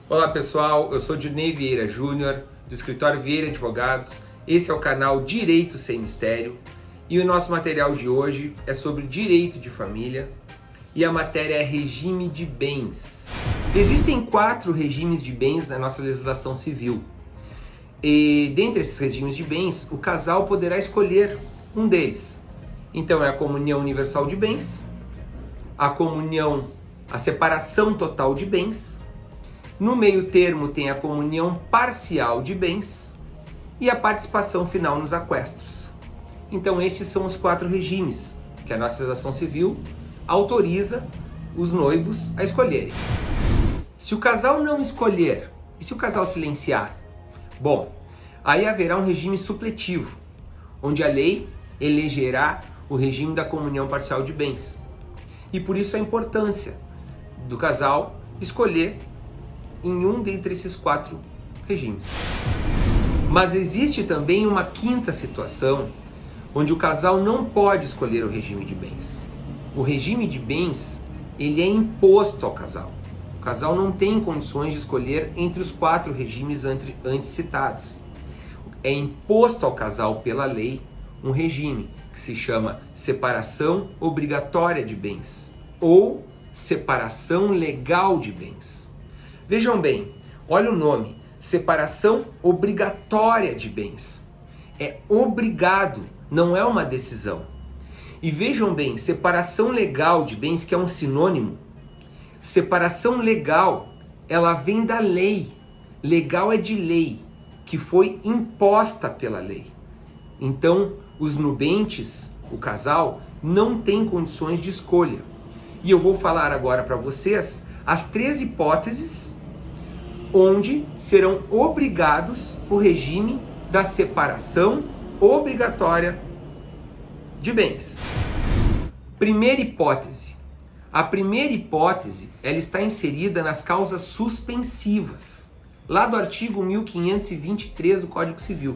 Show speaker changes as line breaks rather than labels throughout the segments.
Olá pessoal, eu sou Dirney Vieira Júnior, do escritório Vieira Advogados. Esse é o canal Direito Sem Mistério e o nosso material de hoje é sobre direito de família e a matéria é regime de bens. Existem 4 regimes de bens na nossa legislação civil e dentre esses regimes de bens, o casal poderá escolher um deles. Então é a comunhão universal de bens, a separação total de bens. No meio termo tem a comunhão parcial de bens e a participação final nos aquestos. Então estes são os 4 regimes que a nossa legislação civil autoriza os noivos a escolherem. Se o casal não escolher, e se o casal silenciar? Bom, aí haverá um regime supletivo, onde a lei elegerá o regime da comunhão parcial de bens. E por isso a importância do casal escolher em um dentre esses 4 regimes. Mas existe também uma quinta situação, onde o casal não pode escolher o regime de bens. O regime de bens, ele é imposto ao casal. O casal não tem condições de escolher entre os 4 regimes antes citados. É imposto ao casal pela lei um regime que se chama separação obrigatória de bens ou separação legal de bens. Vejam bem, olha o nome, separação obrigatória de bens. É obrigado, não é uma decisão. E vejam bem, separação legal de bens, que é um sinônimo. Separação legal, ela vem da lei. Legal é de lei, que foi imposta pela lei. Então, os nubentes, o casal, não tem condições de escolha. E eu vou falar agora para vocês as 3 hipóteses onde serão obrigados o regime da separação obrigatória de bens. Primeira hipótese. A primeira hipótese, ela está inserida nas causas suspensivas, lá do artigo 1523 do Código Civil.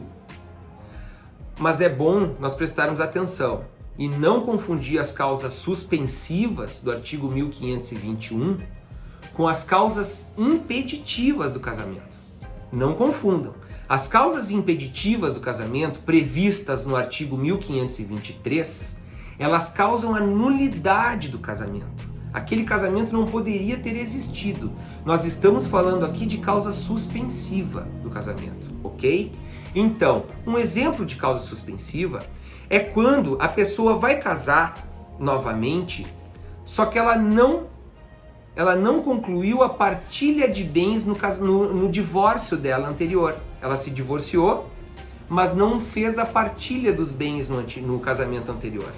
Mas é bom nós prestarmos atenção e não confundir as causas suspensivas do artigo 1521 com as causas impeditivas do casamento. Não confundam. As causas impeditivas do casamento, previstas no artigo 1523, elas causam a nulidade do casamento. Aquele casamento não poderia ter existido. Nós estamos falando aqui de causa suspensiva do casamento, ok? Então, um exemplo de causa suspensiva é quando a pessoa vai casar novamente, só que ela não concluiu a partilha de bens no divórcio dela anterior. Ela se divorciou, mas não fez a partilha dos bens no casamento anterior.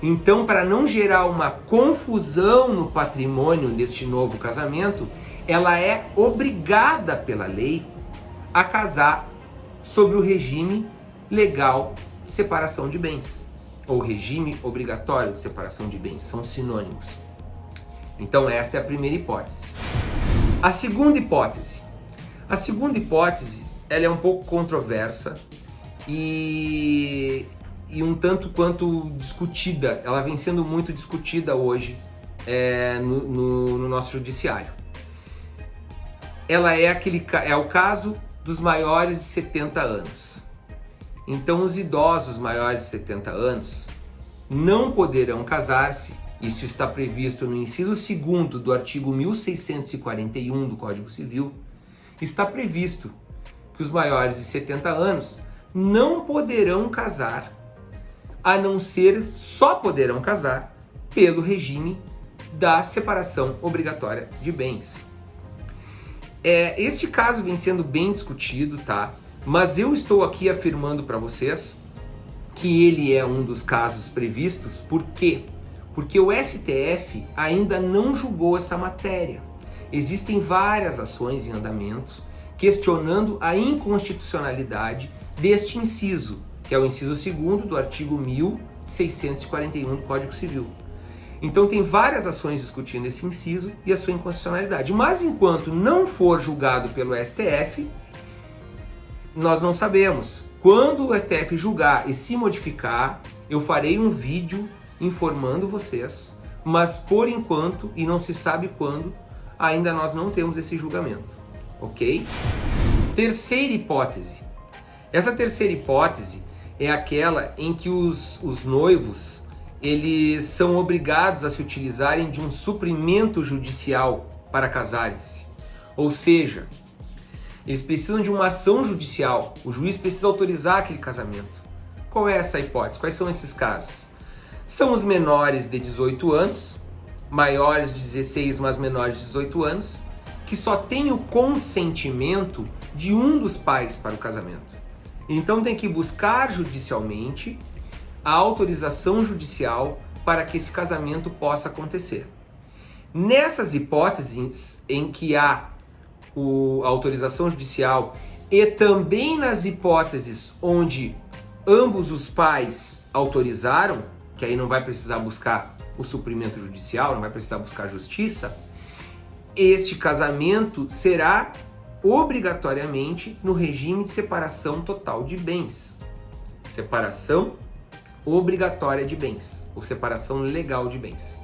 Então, para não gerar uma confusão no patrimônio deste novo casamento, ela é obrigada pela lei a casar sobre o regime legal de separação de bens, ou regime obrigatório de separação de bens, são sinônimos. Então esta é a primeira hipótese. A segunda hipótese, ela é um pouco controversa e um tanto quanto discutida. Ela vem sendo muito discutida hoje no nosso judiciário. Ela é o caso dos maiores de 70 anos. Então os idosos maiores de 70 anos não poderão casar-se. Isso está previsto no inciso 2º do artigo 1641 do Código Civil. Está previsto que os maiores de 70 anos não poderão casar, só poderão casar pelo regime da separação obrigatória de bens. Este caso vem sendo bem discutido, tá? Mas eu estou aqui afirmando para vocês que ele é um dos casos previstos. Por quê? Porque o STF ainda não julgou essa matéria. Existem várias ações em andamento questionando a inconstitucionalidade deste inciso, que é o inciso 2º do artigo 1641 do Código Civil. Então tem várias ações discutindo esse inciso e a sua inconstitucionalidade. Mas enquanto não for julgado pelo STF, nós não sabemos. Quando o STF julgar e se modificar, eu farei um vídeo informando vocês, mas por enquanto, e não se sabe quando, ainda nós não temos esse julgamento. ok? Terceira hipótese. Essa terceira hipótese é aquela em que os noivos eles são obrigados a se utilizarem de um suprimento judicial para casarem-se. Ou seja, eles precisam de uma ação judicial, o juiz precisa autorizar aquele casamento. Qual é essa hipótese? Quais são esses casos? São os menores de 18 anos, maiores de 16, mas menores de 18 anos, que só têm o consentimento de um dos pais para o casamento. Então tem que buscar judicialmente a autorização judicial para que esse casamento possa acontecer. Nessas hipóteses em que há a autorização judicial e também nas hipóteses onde ambos os pais autorizaram, que aí não vai precisar buscar o suprimento judicial, não vai precisar buscar justiça, este casamento será obrigatoriamente no regime de separação total de bens. Separação obrigatória de bens, ou separação legal de bens.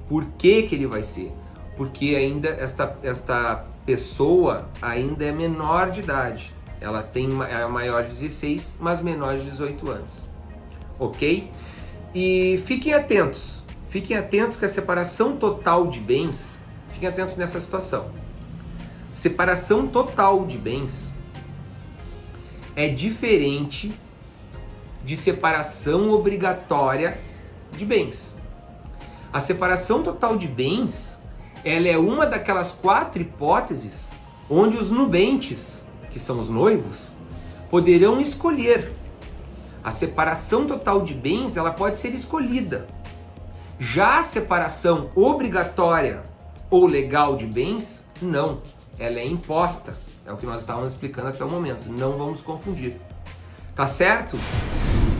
Por que que ele vai ser? Porque ainda esta pessoa ainda é menor de idade. Ela é maior de 16, mas menor de 18 anos. Ok? E fiquem atentos que a separação total de bens, fiquem atentos nessa situação. Separação total de bens é diferente de separação obrigatória de bens. A separação total de bens, ela é uma daquelas 4 hipóteses onde os nubentes, que são os noivos, poderão escolher. A separação total de bens, ela pode ser escolhida. Já a separação obrigatória ou legal de bens, não. Ela é imposta. É o que nós estávamos explicando até o momento. Não vamos confundir. Tá certo?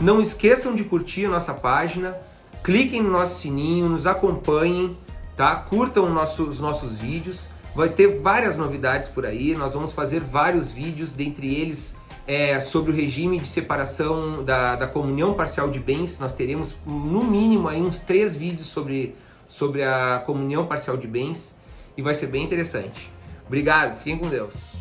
Não esqueçam de curtir a nossa página, cliquem no nosso sininho, nos acompanhem, tá? Curtam os nossos vídeos. Vai ter várias novidades por aí. Nós vamos fazer vários vídeos, dentre eles sobre o regime de separação da comunhão parcial de bens. Nós teremos no mínimo aí uns 3 vídeos sobre a comunhão parcial de bens e vai ser bem interessante. Obrigado, fiquem com Deus.